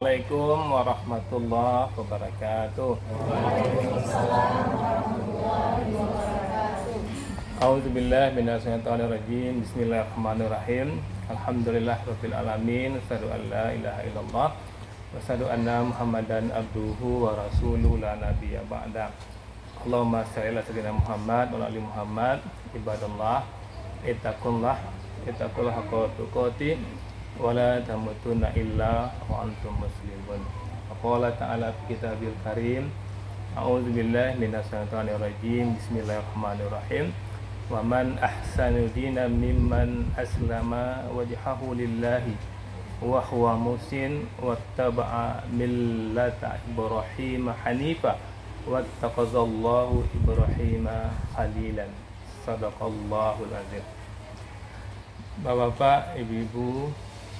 Assalamualaikum warahmatullahi wabarakatuh. A'udzubillahi minasyaitonirrajim. Bismillahirrahmanirrahim. Alhamdulillahirabbil alamin. Asyhadu an la ilaha illallah wa asyhadu anna Muhammadan abduhu wa rasuluhu la nabiyya ba'da. Allahumma shalli ala sayyidina Muhammad wa ala ali Muhammad. Ibadallah, ittaqullah haqqa tuqatih wa la tamutunna illa wa antum muslimun. Qala ta'ala fi kitabil karim. A'udzubillahi minasyaitonir rajim. Bismillahirrahmanirrahim. Wa man ahsanu dinan mimman aslama wajhahu lillahi wa huwa muhsin wattaba'a millata Ibrahim hanifa wattaqazallahu Ibrahim khalilan. Sadaqallahul azim. Bapak-bapak, ibu-ibu,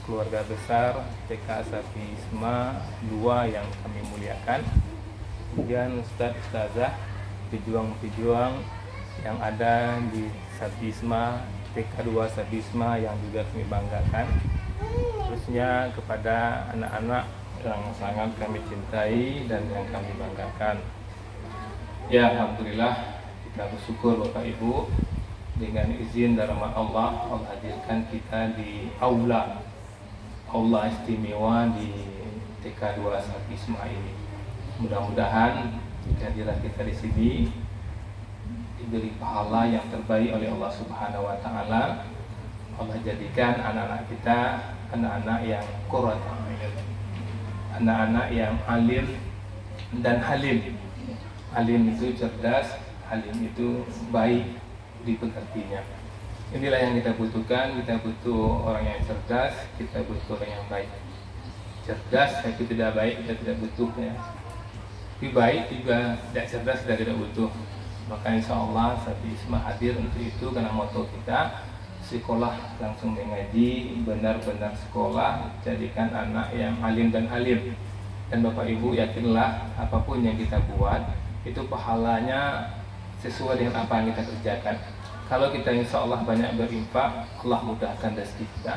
keluarga besar TK Safi Isma 2 yang kami muliakan, kemudian Ustaz-Ustazah, pejuang-pejuang yang ada di Safi Isma TK 2 Safi Isma yang juga kami banggakan, terusnya kepada anak-anak yang sangat kami cintai dan yang kami banggakan. Ya, alhamdulillah kita bersyukur Bapak Ibu, dengan izin dan rahmat Allah hadirkan kita di aula istimewa di TK 2 Safi Isma ini. Mudah-mudahan kehadiran kita di sini diberi pahala yang terbaik oleh Allah Subhanahu wa taala. Allah jadikan anak-anak kita anak-anak yang qurratu a'yun, anak-anak yang alim dan halim. Alim itu cerdas, halim itu baik dipengertinya. Inilah yang kita butuhkan. Kita butuh orang yang cerdas, kita butuh orang yang baik. Cerdas tapi tidak baik, kita tidak butuh ya. Tapi baik juga tidak cerdas, kita tidak butuh. Maka insya Allah Safi Isma hadir untuk itu, karena moto kita sekolah langsung mengaji, benar-benar sekolah, jadikan anak yang alim dan halim. Dan Bapak Ibu yakinlah, apapun yang kita buat itu pahalanya sesuai dengan apa yang kita kerjakan. Kalau kita insya Allah banyak berinfak, Allah mudahkan rezeki kita.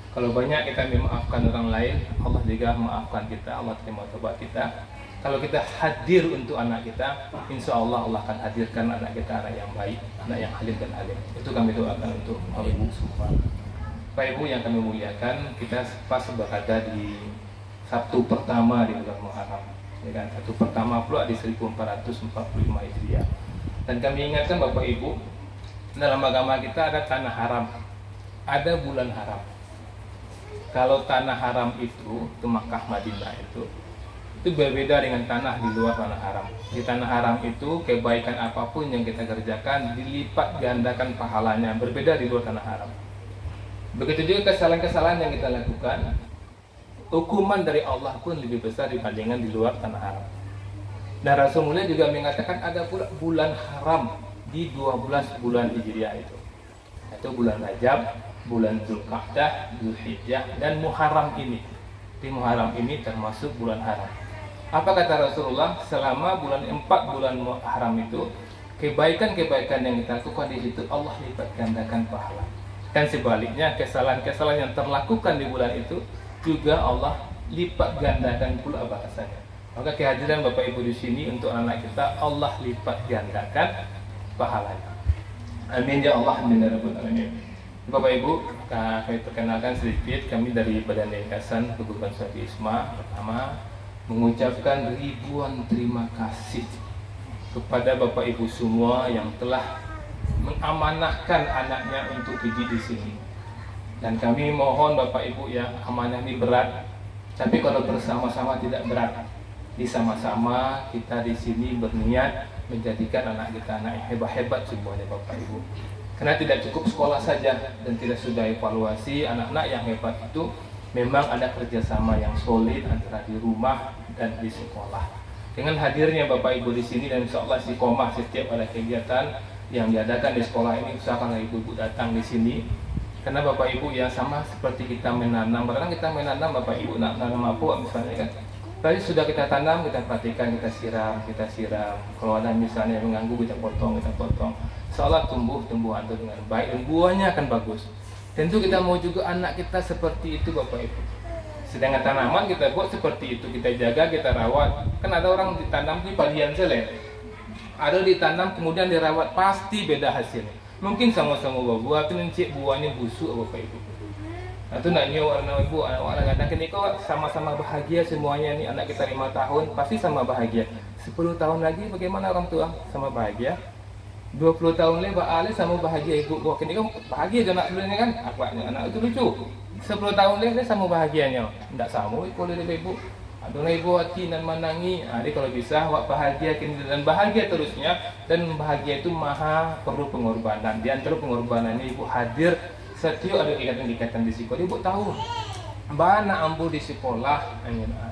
Kalau banyak kita memaafkan orang lain, Allah juga memaafkan kita, Allah terima tobat kita. Kalau kita hadir untuk anak kita, insya Allah Allah akan hadirkan anak kita, anak yang baik, anak yang halim dan halim. Itu kami doakan untuk Bapak Ibu semua. Bapak Ibu yang kami muliakan, kita pas berada di Sabtu pertama di bulan Muharram, ya kan? Sabtu pertama pula di 1445 Hijriah. Dan kami ingatkan Bapak Ibu, dalam agama kita ada tanah haram, ada bulan haram. Kalau tanah haram itu Makkah Madinah itu berbeda dengan tanah di luar tanah haram. Di tanah haram itu kebaikan apapun yang kita kerjakan dilipat gandakan pahalanya, berbeda di luar tanah haram. Begitu juga kesalahan-kesalahan yang kita lakukan, hukuman dari Allah pun lebih besar dibandingkan di luar tanah haram. Dan Rasulullah juga mengatakan ada pula bulan haram di 12 bulan Hijriah itu bulan Rajab, bulan Dzulqa'dah, Dzulhijjah, dan Muharram ini. Di Muharram ini termasuk bulan haram. Apa kata Rasulullah? Selama 4 bulan Muharram itu, kebaikan-kebaikan yang kita lakukan di situ Allah lipat gandakan pahala. Dan sebaliknya, kesalahan-kesalahan yang terlakukan di bulan itu juga Allah lipat gandakan pula balasannya. Maka kehadiran Bapak Ibu di sini untuk anak kita, Allah lipat gandakan pahalanya. Amin ya Allah, amin ya rabbal alamin. Bapak Ibu, kami perkenalkan sedikit, kami dari Badan Yayasan Keguruan Safi Isma pertama mengucapkan ribuan terima kasih kepada Bapak Ibu semua yang telah mengamanahkan anaknya untuk didik di sini. Dan kami mohon Bapak Ibu ya, amanah ini berat, tapi kalau bersama-sama tidak berat. Sama-sama kita di sini berniat menjadikan anak kita anak yang hebat-hebat semuanya Bapak Ibu. Karena tidak cukup sekolah saja dan tidak sudah evaluasi, anak-anak yang hebat itu memang ada kerjasama yang solid antara di rumah dan di sekolah. Dengan hadirnya Bapak Ibu di sini dan insya Allah istiqomah setiap ada kegiatan yang diadakan di sekolah ini, usahakan ibu-ibu datang di sini. Karena Bapak Ibu ya sama seperti kita menanam, kadang kita menanam Bapak Ibu nanam apa misalnya kan. Tadi sudah kita tanam, kita perhatikan, kita siram. Kalau ada misalnya yang mengganggu, kita potong. Seolah tumbuh itu dengan baik dan buahnya akan bagus. Tentu kita mau juga anak kita seperti itu Bapak Ibu. Sedangkan tanaman kita buat seperti itu, kita jaga, kita rawat. Kan ada orang ditanam di palian selen, ada ditanam kemudian dirawat, pasti beda hasilnya. Mungkin sama-sama buah, tapi nanti buahnya busuk Bapak Ibu. Nah itu nak nyawa anak ibu, anak anak ini kok sama-sama bahagia semuanya nih. Anak kita 5 tahun pasti sama bahagia. 10 tahun lagi bagaimana orang tua? Sama bahagia. 20 tahun lagi Ale sama bahagia ibu. Wah kini kan bahagia anak dulu ini kan. Anak itu lucu. 10 tahun lagi sama bahagianya. Tidak sama kalau dari ibu. Aduh ibu hati dan menangi. Jadi kalau bisa wak bahagia kini dan bahagia terusnya. Dan bahagia itu maha perlu pengorbanan. Di antara pengorbanannya ibu hadir. Setiap ada ikatan-ikatan di sekolah, ibu tahu. Bana ambo di sekolah,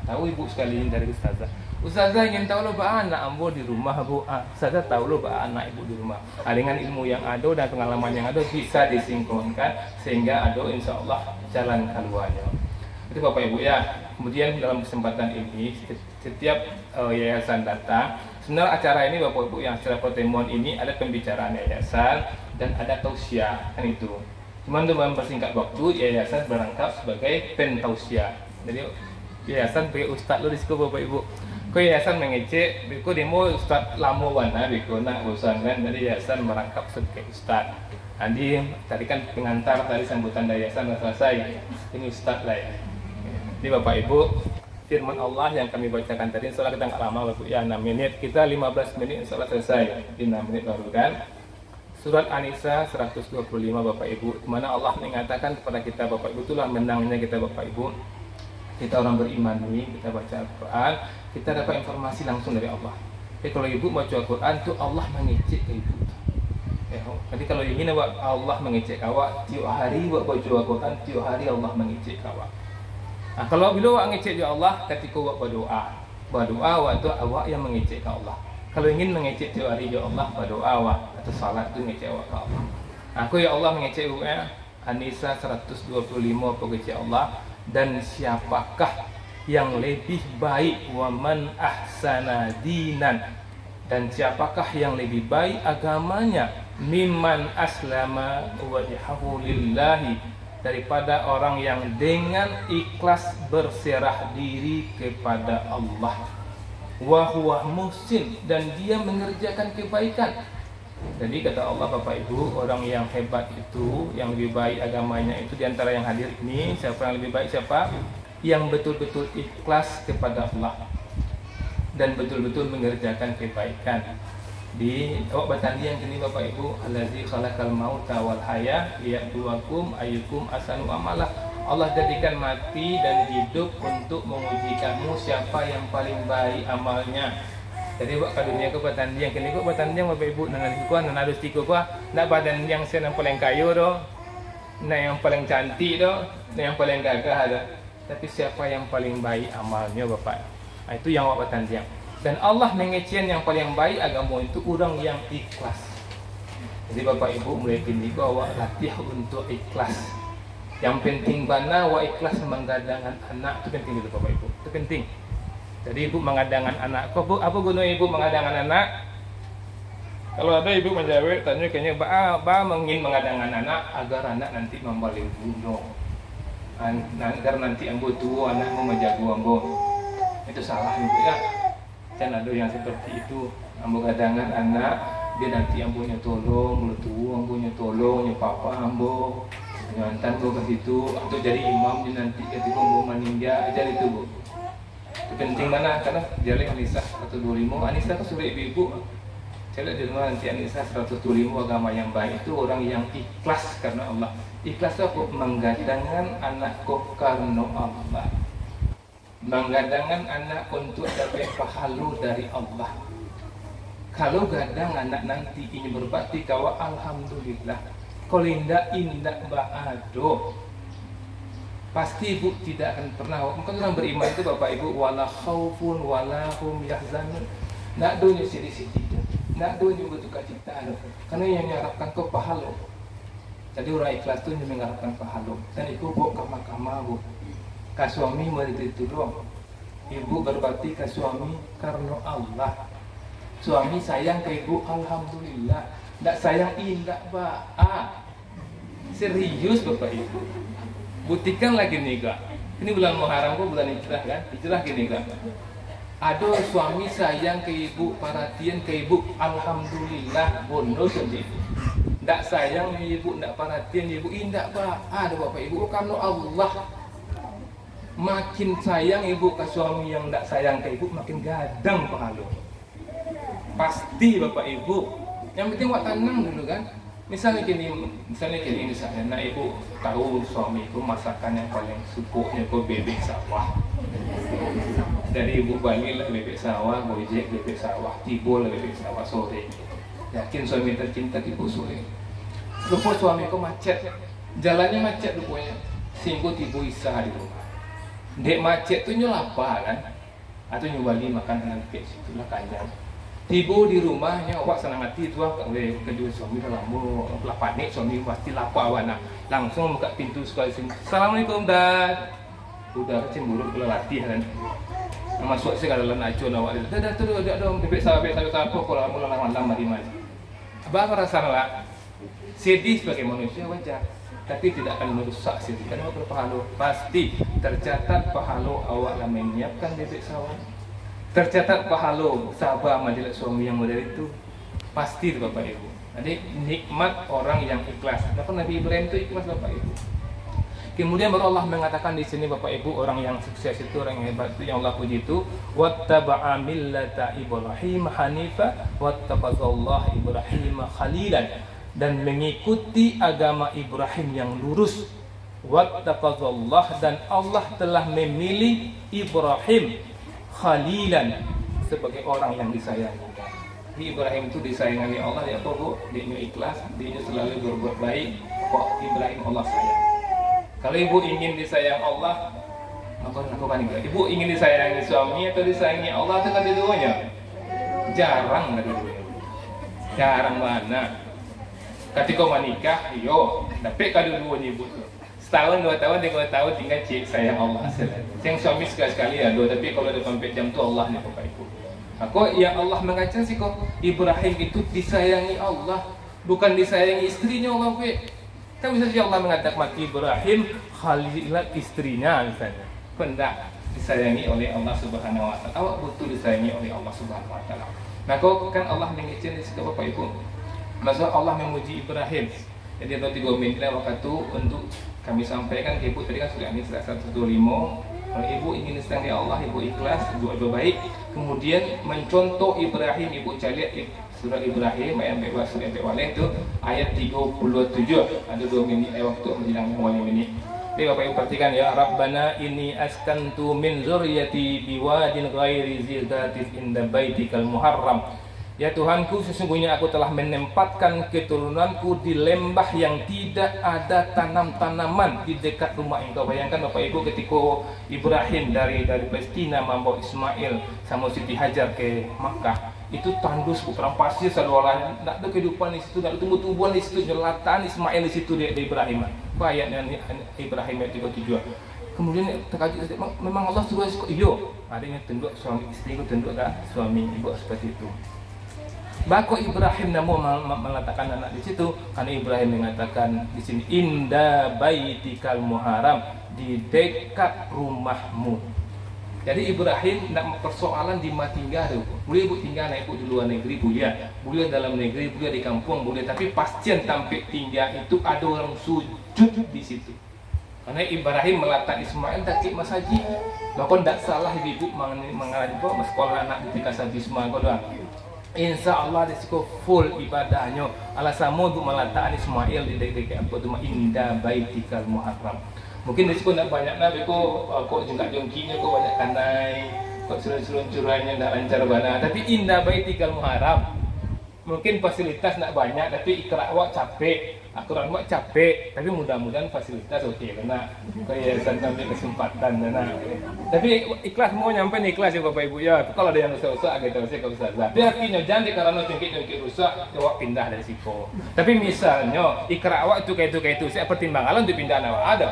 tahu ibu sekali dari ustazah. Ustazah ingin tahu lo bana ambo di rumah bu. Ustazah tahu lo bana ibu di rumah. Dengan ilmu yang ada dan pengalaman yang ada bisa disinkronkan sehingga ada insya Allah jalan keluarnya. Itu Bapak Ibu ya. Kemudian dalam kesempatan ini setiap yayasan datang. Sebenarnya acara ini Bapak Ibu yang secara pertemuan ini ada pembicaraan yayasan dan ada tausiah kan itu. Cuman dalam persingkat waktu yayasan berangkap sebagai pentausiah. Jadi yayasan pakai ustaz lo di situ Bapak Ibu. Kau yayasan mengecek, biko demo ustaz lama wana biko nak bosan kan. Jadi yayasan merangkap sebagai ustaz. Nanti tadi kan pengantar tadi sambutan dari yayasan sudah selesai. Ini ustaz lah ya. Jadi Bapak Ibu, firman Allah yang kami bacakan tadi, insyaallah kita nggak lama Bapak ya, 6 menit. Kita 15 menit insyaallah selesai. Di 6 menit baru kan. Surat An-Nisa 125 Bapak Ibu, di mana Allah mengatakan kepada kita Bapak Ibu, itulah menangnya kita Bapak Ibu. Kita orang beriman ini, kita baca Al-Quran, kita dapat informasi langsung dari Allah. Jadi kalau ibu baca Al-Quran itu Allah mengecek ke ibu. Jadi kalau ingin Allah mengecek awak, tiap hari baca Al-Quran, tiap hari Allah mengecek awak. Nah, kalau bila awak mengecek ke Allah, ketika awak berdoa waktu awak yang mengecek ke Allah. Kalau ingin mengecek tiap hari ya Allah berdoa awak atau salat tu mengecek awak ke Allah. Aku ya Allah mengecek ya An-Nisa 125 pengecek Allah, dan siapakah yang lebih baik wa man ahsana dinan, dan siapakah yang lebih baik agamanya mimman aslama wajhahu lillahi, daripada orang yang dengan ikhlas berserah diri kepada Allah. Wa huwa muhsin, dan dia mengerjakan kebaikan. Jadi kata Allah Bapak Ibu, orang yang hebat itu, yang lebih baik agamanya itu diantara yang hadir ini, siapa yang lebih baik? Siapa? Yang betul-betul ikhlas kepada Allah dan betul-betul mengerjakan kebaikan. Di awak batandi yang kini Bapak Ibu, allazi khalaqal mauta wal haya liyabluwakum ayyukum ahsanu amala. Allah jadikan mati dan hidup untuk menguji kamu siapa yang paling baik amalnya. Jadi buat dunia ke batandi yang kini ke batandi yang Bapak Ibu dengan kuan dan harus tiku kuah. Nak badan yang sen yang paling kayu doh, nak yang paling cantik doh, nak yang paling gagah ada. Tapi siapa yang paling baik amalnya Bapak? Nah, itu yang awak batandi yang. Dan Allah mengecian yang paling baik agama itu orang yang ikhlas. Jadi Bapak Ibu mulai kini awak latih untuk ikhlas. Yang penting bana wa ikhlas menggadangkan anak, itu penting itu Bapak Ibu. Itu penting. Jadi ibu mengadangkan anak. Apa guna ibu mengadangkan anak? Kalau ada ibu menjawab tanya kayaknya ba mengin mengadangkan anak agar anak nanti membaling bunuh. Agar nanti ambo tua anak mau menjaga ambo. Itu salah ibu ya. Jangan ada yang seperti itu. Ambo gadangan anak, dia nanti ambonya tolong, mulut tua ambonya tolong, papa ambo. Nyantan ke situ atau jadi imam di nanti ketika mau meninggal aja itu bu. Itu penting mana karena jadi An-Nisa 125. An-Nisa kan sudah ibu. Saya di rumah nanti An-Nisa 125 agama yang baik itu orang yang ikhlas karena Allah. Ikhlas itu menggadangkan anakku karena Allah. Menggadangkan anak untuk dapat pahala dari Allah. Kalau gadang anak nanti ini berbakti kawa alhamdulillah. Kalau indah ba'ado, pasti ibu tidak akan pernah. Mungkin orang beriman itu Bapak Ibu wala khaufun wala hum yahzanun. Nak dunia sedih-sedih, nak dunia berduka cita. Karena yang mengharapkan kau pahala. Jadi orang ikhlas itu yang mengharapkan pahala. Dan ibu bawa kama-kama bu. Ka suami menjadi tolong. Ibu berbakti ke suami karena Allah. Suami sayang ke ibu, alhamdulillah. Tidak sayang indah ba. Serius Bapak Ibu. Buktikan lagi nih kak. Ini bulan Muharram kok bulan hijrah kan? Hijrah gini kan. Ada suami sayang ke ibu, perhatian ke ibu, alhamdulillah bonus saja. Ndak sayang ibu, ndak perhatian ibu, indak pak. Ada bapak ibu karena Allah makin sayang ibu ke suami yang ndak sayang ke ibu makin gadang pahala. Pasti bapak ibu. Yang penting buat tenang dulu kan. Misalnya gini, nah ibu tahu suami itu masakan yang paling sukunya itu bebek sawah. Dari ibu balik lah bebek sawah, gojek bebek sawah, tibo lah bebek sawah sore. Yakin suami tercinta ibu sore. Lupa suami itu macet, jalannya macet rupanya. Sehingga tibo isah di rumah. Dek macet tuh nyelapa kan, atau nyubali makan dengan kayak situlah kanyang. Tiba di rumahnya, awak senang hati tu oleh kedua suami dalam lah panik, suami pasti lapar awana. Langsung buka pintu sekali sini. Assalamualaikum dad. Udah cemburu kalau latih kan. Masuk segala dalam acuan awak dia. Dah tu ada dong bebek sawah apa kalau malam mari mari. Abang rasa lah sedih sebagai manusia wajar, tapi tidak akan merusak sedih. Kan awak berpahala pasti tercatat pahala awak lah menyiapkan bebek sawah. Tercatat pahala sahabat majelis suami yang model itu pasti itu bapak ibu. Jadi nikmat orang yang ikhlas. Kenapa Nabi Ibrahim itu ikhlas bapak ibu? Kemudian baru Allah mengatakan di sini bapak ibu orang yang sukses itu orang yang hebat itu yang Allah puji itu wattaba'a millata Ibrahim hanifa wattaqazallahu Ibrahim khalilan, dan mengikuti agama Ibrahim yang lurus. Wattaqazallahu, dan Allah telah memilih Ibrahim khalilan sebagai orang yang disayangi. Ibrahim itu disayangi Allah, dia tahu dia ikhlas, dia selalu berbuat baik. Kok Ibrahim Allah sayang. Kalau ibu ingin disayang Allah, maka lakukan itu. Ibu ingin disayangi suami atau disayangi Allah, itu kan dua-duanya. Jarang kan dua-duanya. Jarang mana. Ketika menikah, yo, tapi kedua-duanya ibu tuh. Setahun, 2 tahun, 3 tahun tinggal cik sayang Allah. Yang suami sekali-sekali ada, tapi kalau ada sampai jam tu Allah ni bapak ibu. Aku yang Allah mengajar sih kok Ibrahim itu disayangi Allah, bukan disayangi istrinya Allah. Kan bisa saja Allah mengatakan Ibrahim khalilat istrinya misalnya. Hendak disayangi oleh Allah Subhanahu Wa Taala. Awak butuh disayangi oleh Allah Subhanahu Wa Taala. Maka kan Allah mengajar di situ bapak ibu. Maksud Allah memuji Ibrahim. Jadi ada 3 menit waktu itu untuk kami sampaikan ke ibu tadi kan sudah ini 125. Kalau ibu ingin disayangi Allah, ibu ikhlas, doa baik. Kemudian mencontoh Ibrahim, ibu cari surah Ibrahim ayat 14 surah Al-Walid itu ayat 37. Ada 2 minit waktu menjelang 2 menit. Jadi Bapak Ibu perhatikan ya, Rabbana inni askantu min zurriyyati biwadin ghairi zildatin inda baitikal muharram. Ya Tuhanku, sesungguhnya aku telah menempatkan keturunanku di lembah yang tidak ada tanam-tanaman di dekat rumah engkau. Bayangkan Bapak Ibu ketika Ibrahim dari Palestina membawa Ismail sama Siti Hajar ke Makkah, itu tandus bukan pasir saluran, tidak ada kehidupan di situ, tidak ada tumbuh-tumbuhan di situ, jelatan Ismail di situ di Ibrahim. Ayatnya Ibrahim ayat 37. Kemudian terkajut, memang Allah suruh iyo, adanya tunduk suami istri itu tunduk tak suami ibu seperti itu. Bako Ibrahim namun mengatakan anak di situ karena Ibrahim mengatakan di sini inda baitikal muharram, di dekat rumahmu. Jadi Ibrahim nak persoalan di tinggal tu. Boleh ibu tinggal nak ibu di luar negeri boleh dalam negeri, boleh di kampung boleh, tapi pastian tampil tinggal itu ada orang sujud di situ. Karena Ibrahim meletak Ismail dekat masjid. Bahkan tak salah ibu mengajar sekolah anak di kasar Ismail kalau insya Allah disiko full ibadahnya. Alasanmu untuk meletakkan Ismail di dekat apa tu indah baitikal muharram. Mungkin disiko nak banyak nabi kok jengkat jongkinya kok banyak kanai, kok serun-seruncurannya nak lancar bana. Tapi indah baitikal muharram. Mungkin fasilitas nak banyak tapi ikrar awak capek, aturan awak capek, tapi mudah-mudahan fasilitas okey kena yayasan kami kesempatan dana. Tapi ikhlas mau nyampe nih ikhlas ya Bapak Ibu ya. Kalau ada yang rusak-rusak agak terus ke ustazah. Tapi artinya jangan karena jengkit-jengkit rusak awak pindah dari situ. Tapi misalnya ikrar awak itu kayak itu, saya pertimbangan untuk pindah awak ada.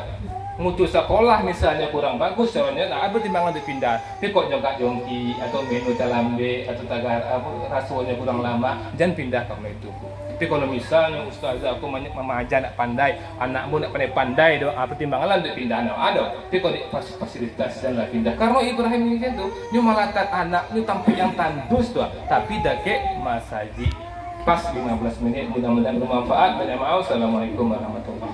Mutu sekolah misalnya kurang bagus, caranya nah pertimbangan untuk pindah. Tapi kok jongkak-jongki atau menu calambe atau tagar rasuanya kurang lama, jangan pindah kalau itu. Tapi kalau misalnya ustazah aku mengajar nak pandai, anakmu nak pandai-pandai doa pertimbangan untuk pindah anak ada. Tapi kalau fasilitas dan lah pindah. Karena Ibrahim ini tu, dia malatat anak ni tampak yang tandus tu, tapi dah ke masaji. Pas 15 menit, mudah-mudahan bermanfaat. Banyak maaf. Assalamualaikum warahmatullahi wabarakatuh.